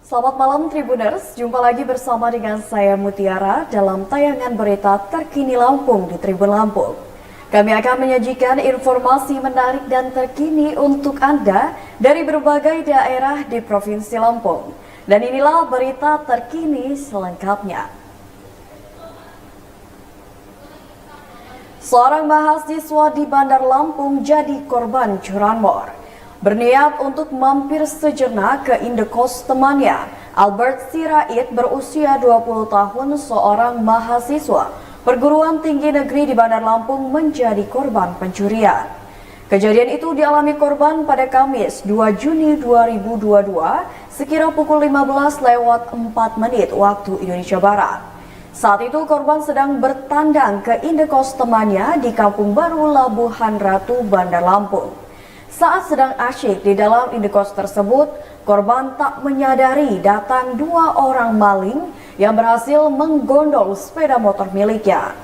Selamat malam Tribuners, jumpa lagi bersama dengan saya Mutiara dalam tayangan berita terkini Lampung di Tribun Lampung. Kami akan menyajikan informasi menarik dan terkini untuk Anda dari berbagai daerah di Provinsi Lampung. Dan inilah berita terkini selengkapnya. Seorang mahasiswa di Bandar Lampung jadi korban curanmor. Berniat untuk mampir sejenak ke indekos temannya, Albert Sirait berusia 20 tahun, seorang mahasiswa perguruan tinggi negeri di Bandar Lampung menjadi korban pencurian. Kejadian itu dialami korban pada Kamis 2 Juni 2022 sekira pukul 15:04 waktu Indonesia Barat. Saat itu korban sedang bertandang ke indekos temannya di Kampung Baru Labuhan Ratu, Bandar Lampung. Saat sedang asyik di dalam indekos tersebut, korban tak menyadari datang dua orang maling yang berhasil menggondol sepeda motor miliknya.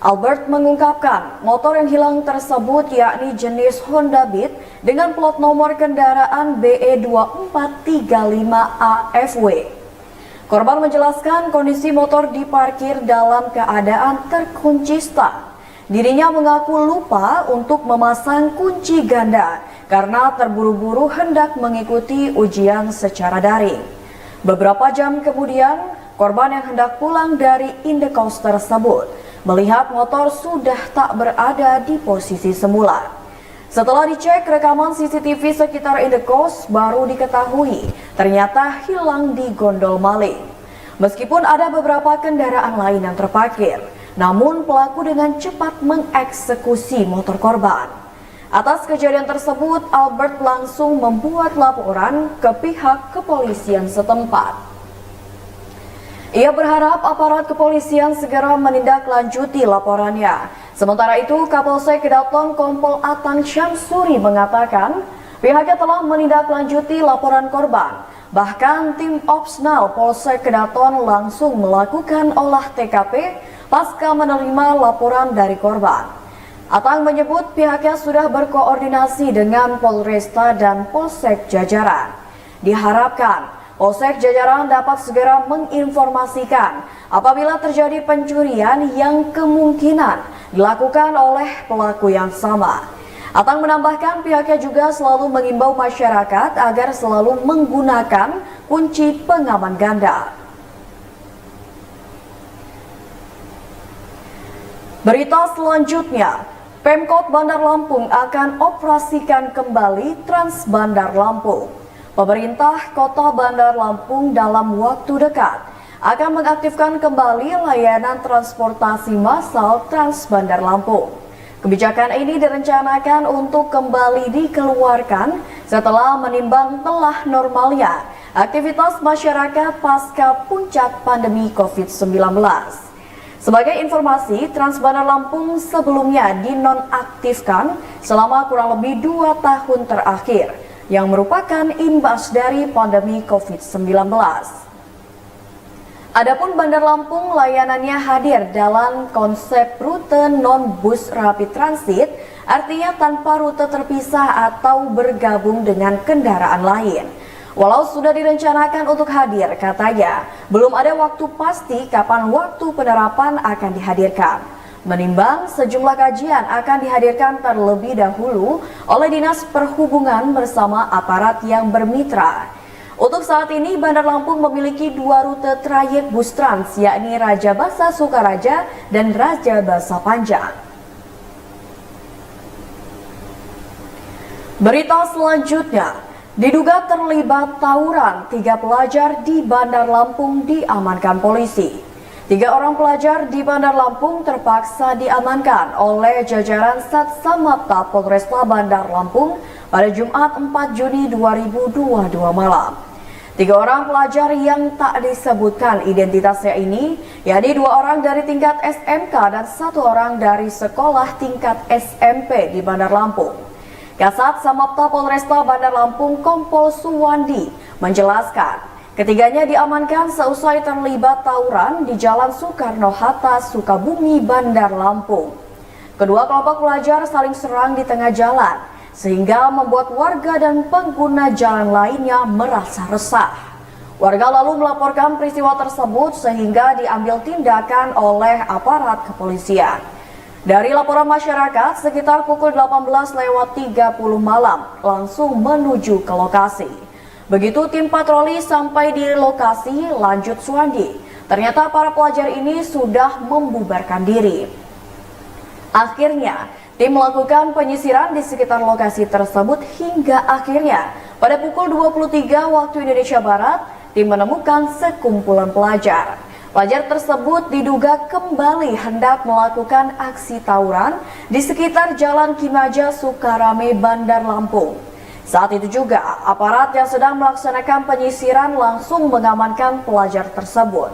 Albert mengungkapkan motor yang hilang tersebut yakni jenis Honda Beat dengan plat nomor kendaraan BE2435AFW. Korban menjelaskan kondisi motor diparkir dalam keadaan terkunci stang. Dirinya mengaku lupa untuk memasang kunci ganda karena terburu-buru hendak mengikuti ujian secara daring. Beberapa jam kemudian, korban yang hendak pulang dari indekos tersebut melihat motor sudah tak berada di posisi semula. Setelah dicek rekaman CCTV sekitar indekos, baru diketahui ternyata hilang di gondol maling. Meskipun ada beberapa kendaraan lain yang terparkir, namun pelaku dengan cepat mengeksekusi motor korban. Atas kejadian tersebut, Albert langsung membuat laporan ke pihak kepolisian setempat. Ia berharap aparat kepolisian segera menindaklanjuti laporannya. Sementara itu, Kapolsek Kedaton Kompol Atang Syamsuri mengatakan pihaknya telah menindaklanjuti laporan korban. Bahkan tim Opsnal Polsek Kedaton langsung melakukan olah TKP pasca menerima laporan dari korban. Atang menyebut pihaknya sudah berkoordinasi dengan Polresta dan Polsek Jajaran. Diharapkan Polsek Jajaran dapat segera menginformasikan apabila terjadi pencurian yang kemungkinan dilakukan oleh pelaku yang sama. Atang menambahkan pihaknya juga selalu mengimbau masyarakat agar selalu menggunakan kunci pengaman ganda. Berita selanjutnya, Pemkot Bandar Lampung akan operasikan kembali Trans Bandar Lampung. Pemerintah Kota Bandar Lampung dalam waktu dekat akan mengaktifkan kembali layanan transportasi massal Trans Bandar Lampung. Kebijakan ini direncanakan untuk kembali dikeluarkan setelah menimbang telah normalnya aktivitas masyarakat pasca puncak pandemi COVID-19. Sebagai informasi, Trans Bandar Lampung sebelumnya dinonaktifkan selama kurang lebih 2 tahun terakhir, yang merupakan imbas dari pandemi COVID-19. Adapun Bandar Lampung layanannya hadir dalam konsep rute non-bus rapid transit, artinya tanpa rute terpisah atau bergabung dengan kendaraan lain. Walau sudah direncanakan untuk hadir, katanya belum ada waktu pasti kapan waktu penerapan akan dihadirkan. Menimbang sejumlah kajian akan dihadirkan terlebih dahulu oleh Dinas Perhubungan bersama aparat yang bermitra. Untuk saat ini, Bandar Lampung memiliki 2 rute trayek bus trans, yakni Raja Basa Sukaraja dan Raja Basa Panjang. Berita selanjutnya, diduga terlibat tawuran, 3 pelajar di Bandar Lampung diamankan polisi. 3 orang pelajar di Bandar Lampung terpaksa diamankan oleh jajaran Satsamapta Polresta Bandar Lampung pada Jumat 4 Juni 2022 malam. 3 orang pelajar yang tak disebutkan identitasnya ini, yakni 2 orang dari tingkat SMK dan 1 orang dari sekolah tingkat SMP di Bandar Lampung. Kasat Samapta Polresta Bandar Lampung Kompol Suwandi menjelaskan, ketiganya diamankan seusai terlibat tawuran di Jalan Soekarno-Hatta, Sukabumi, Bandar Lampung. Kedua kelompok pelajar saling serang di tengah jalan, sehingga membuat warga dan pengguna jalan lainnya merasa resah. Warga lalu melaporkan peristiwa tersebut sehingga diambil tindakan oleh aparat kepolisian. Dari laporan masyarakat, sekitar pukul 18.30 malam langsung menuju ke lokasi. Begitu tim patroli sampai di lokasi, lanjut Suwandi, ternyata para pelajar ini sudah membubarkan diri. Akhirnya, tim melakukan penyisiran di sekitar lokasi tersebut hingga akhirnya pada pukul 23 waktu Indonesia Barat, tim menemukan sekumpulan pelajar. Pelajar tersebut diduga kembali hendak melakukan aksi tawuran di sekitar Jalan Kimaja Sukarame, Bandar Lampung. Saat itu juga, aparat yang sedang melaksanakan penyisiran langsung mengamankan pelajar tersebut.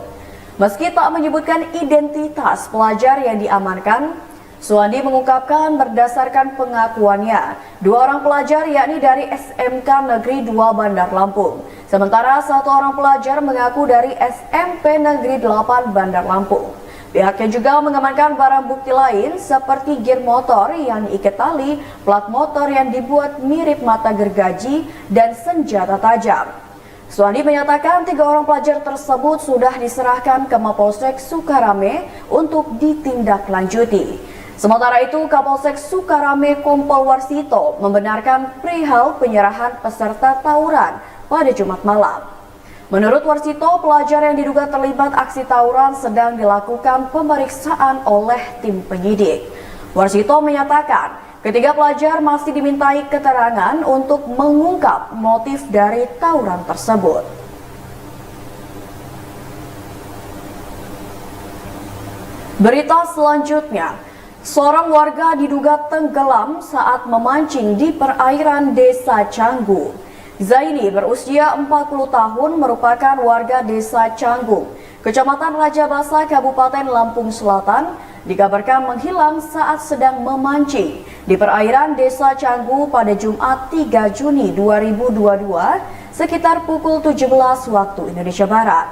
Meski tak menyebutkan identitas pelajar yang diamankan, Suwandi mengungkapkan berdasarkan pengakuannya, 2 orang pelajar yakni dari SMK Negeri 2 Bandar Lampung. Sementara 1 orang pelajar mengaku dari SMP Negeri 8 Bandar Lampung. Pihaknya juga mengamankan barang bukti lain seperti gear motor yang diikat tali, plat motor yang dibuat mirip mata gergaji, dan senjata tajam. Suwandi menyatakan 3 orang pelajar tersebut sudah diserahkan ke Mapolsek Sukarame untuk ditindaklanjuti. Sementara itu, Kapolsek Sukarame Kompol Warsito membenarkan perihal penyerahan peserta tawuran pada Jumat malam. Menurut Warsito, pelajar yang diduga terlibat aksi tawuran sedang dilakukan pemeriksaan oleh tim penyidik. Warsito menyatakan, ketiga pelajar masih dimintai keterangan untuk mengungkap motif dari tawuran tersebut. Berita selanjutnya, seorang warga diduga tenggelam saat memancing di perairan Desa Canggu. Zaini berusia 40 tahun merupakan warga Desa Canggu, Kecamatan Raja Basa, Kabupaten Lampung Selatan, dikabarkan menghilang saat sedang memancing di perairan Desa Canggu pada Jumat 3 Juni 2022 sekitar pukul 17 waktu Indonesia Barat.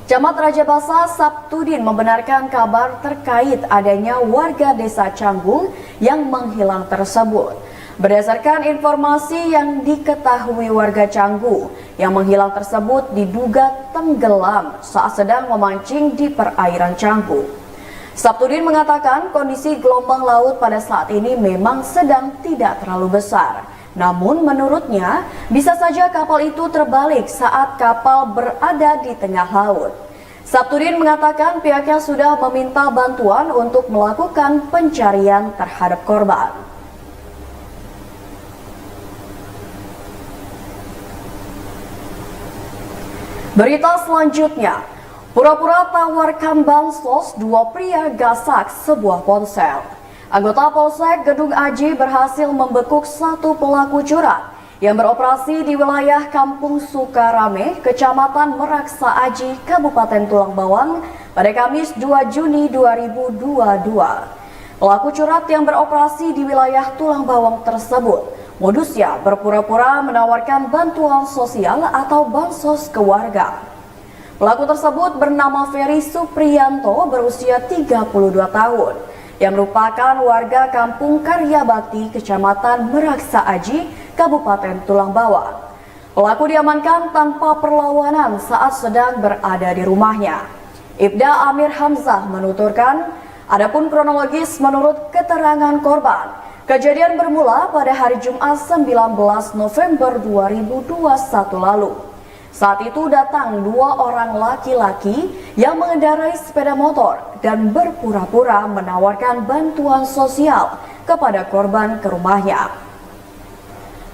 Camat Raja Basa Sabtudin membenarkan kabar terkait adanya warga Desa Canggu yang menghilang tersebut. Berdasarkan informasi yang diketahui, warga Canggu yang menghilang tersebut diduga tenggelam saat sedang memancing di perairan Canggu. Sabtudin mengatakan kondisi gelombang laut pada saat ini memang sedang tidak terlalu besar. Namun menurutnya bisa saja kapal itu terbalik saat kapal berada di tengah laut. Sabtudin mengatakan pihaknya sudah meminta bantuan untuk melakukan pencarian terhadap korban. Berita selanjutnya, pura-pura tawarkan bansos, 2 pria gasak sebuah ponsel. Anggota Polsek Gedung Aji berhasil membekuk 1 pelaku curang yang beroperasi di wilayah Kampung Sukarame, Kecamatan Meraksa Aji, Kabupaten Tulang Bawang pada Kamis 2 Juni 2022. Pelaku curat yang beroperasi di wilayah Tulang Bawang tersebut modusnya berpura-pura menawarkan bantuan sosial atau bansos ke warga. Pelaku tersebut bernama Ferry Supriyanto, berusia 32 tahun. Yang merupakan warga Kampung Karya Bakti, Kecamatan Meraksa Aji, Kabupaten Tulang Bawang. Pelaku diamankan tanpa perlawanan saat sedang berada di rumahnya. Ibda Amir Hamzah menuturkan, adapun kronologis menurut keterangan korban, kejadian bermula pada hari Jumat 19 November 2021 lalu. Saat itu datang 2 orang laki-laki yang mengendarai sepeda motor dan berpura-pura menawarkan bantuan sosial kepada korban ke rumahnya.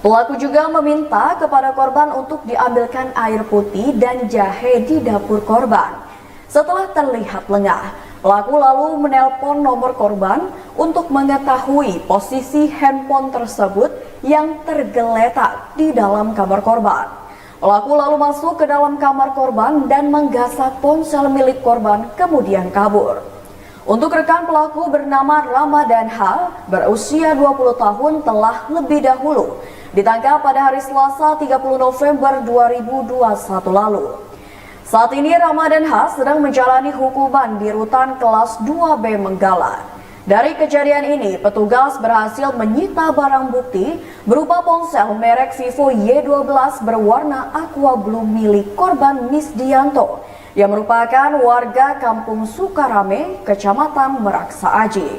Pelaku juga meminta kepada korban untuk diambilkan air putih dan jahe di dapur korban. Setelah terlihat lengah, pelaku lalu menelpon nomor korban untuk mengetahui posisi handphone tersebut yang tergeletak di dalam kamar korban. Pelaku lalu masuk ke dalam kamar korban dan menggasak ponsel milik korban, kemudian kabur. Untuk rekan pelaku bernama Ramadan H, berusia 20 tahun, telah lebih dahulu ditangkap pada hari Selasa 30 November 2021 lalu. Saat ini Ramadan H sedang menjalani hukuman di rutan kelas 2B Menggala. Dari kejadian ini, petugas berhasil menyita barang bukti berupa ponsel merek Vivo Y12 berwarna aqua blue milik korban Misdianto yang merupakan warga Kampung Sukarame, Kecamatan Meraksa Aji.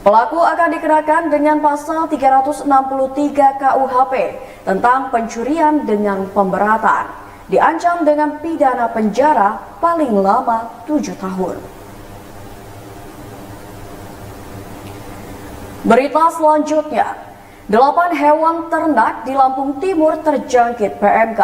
Pelaku akan dikenakan dengan pasal 363 KUHP tentang pencurian dengan pemberatan, diancam dengan pidana penjara paling lama 7 tahun. Berita selanjutnya, 8 hewan ternak di Lampung Timur terjangkit PMK.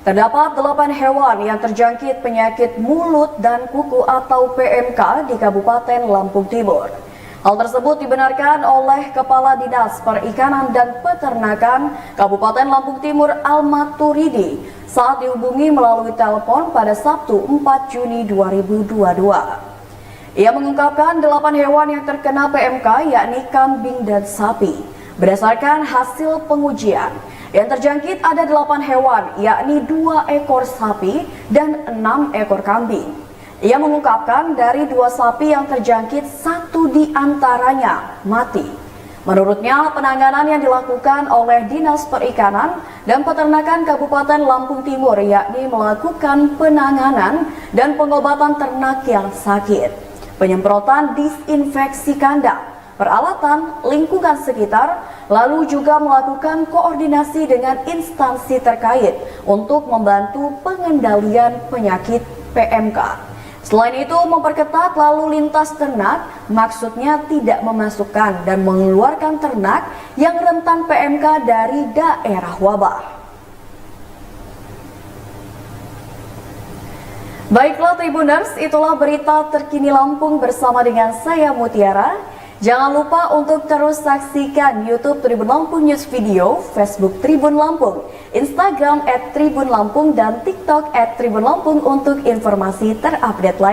Terdapat 8 hewan yang terjangkit penyakit mulut dan kuku atau PMK di Kabupaten Lampung Timur. Hal tersebut dibenarkan oleh Kepala Dinas Perikanan dan Peternakan Kabupaten Lampung Timur Almat Turidi saat dihubungi melalui telepon pada Sabtu 4 Juni 2022. Ia mengungkapkan 8 hewan yang terkena PMK yakni kambing dan sapi. Berdasarkan hasil pengujian, yang terjangkit ada 8 hewan yakni 2 ekor sapi dan 6 ekor kambing. Ia mengungkapkan dari 2 sapi yang terjangkit 1 diantaranya mati. Menurutnya, penanganan yang dilakukan oleh Dinas Perikanan dan Peternakan Kabupaten Lampung Timur yakni melakukan penanganan dan pengobatan ternak yang sakit, penyemprotan disinfeksi kandang, peralatan, lingkungan sekitar, lalu juga melakukan koordinasi dengan instansi terkait untuk membantu pengendalian penyakit PMK. Selain itu, memperketat lalu lintas ternak, maksudnya tidak memasukkan dan mengeluarkan ternak yang rentan PMK dari daerah wabah. Baiklah Tribuners, itulah berita terkini Lampung bersama dengan saya Mutiara. Jangan lupa untuk terus saksikan YouTube Tribun Lampung News Video, Facebook Tribun Lampung, Instagram @Tribun Lampung, dan TikTok @Tribun Lampung untuk informasi terupdate lain.